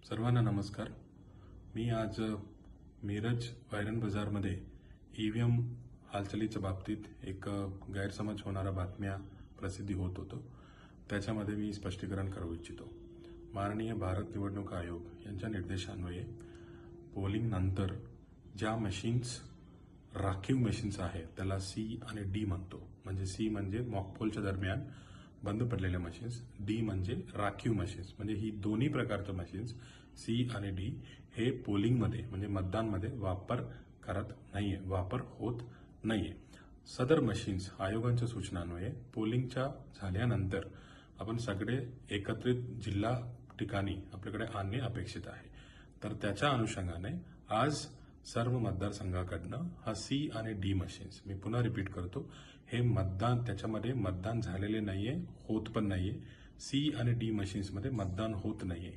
सर्वांना नमस्कार. मी आज मिरज वायरन बाजारमध्ये ईव्हीएम हालचालीच्या बाबतीत एक गैरसमज होणारा बातम्या प्रसिद्धी होत होतो. त्याच्यामध्ये मी स्पष्टीकरण करू इच्छितो. माननीय भारत निवडणूक आयोग यांच्या निर्देशान्वये पोलिंग नंतर ज्या मशीन्स राखीव मशीन्स आहेत त्याला सी आणि डी म्हणतो. म्हणजे सी म्हणजे मॉकपोलच्या दरम्यान बंद पडलेल्या मशीन्स, डी म्हणजे राखीव मशीन्स. म्हणजे ही दोन्ही प्रकारच्या मशीन्स सी आणि डी हे पोलिंगमध्ये म्हणजे मतदानमध्ये वापर होत नाहीये. सदर मशीन्स आयोगांच्या सूचनान्वये पोलिंगच्या झाल्यानंतर आपण सगळे एकत्रित जिल्हा ठिकाणी आपल्याकडे आणणे अपेक्षित आहे. तर त्याच्या अनुषंगाने आज सर्व मतदारसंघाकडनं हा सी आणि डी मशीन्स, मी पुन्हा रिपीट करतो, हे त्याच्यामध्ये मतदान झालेले नाहीये, होत पण नाहीये. सी आणि डी मशीन्समध्ये मतदान होत नाहीये.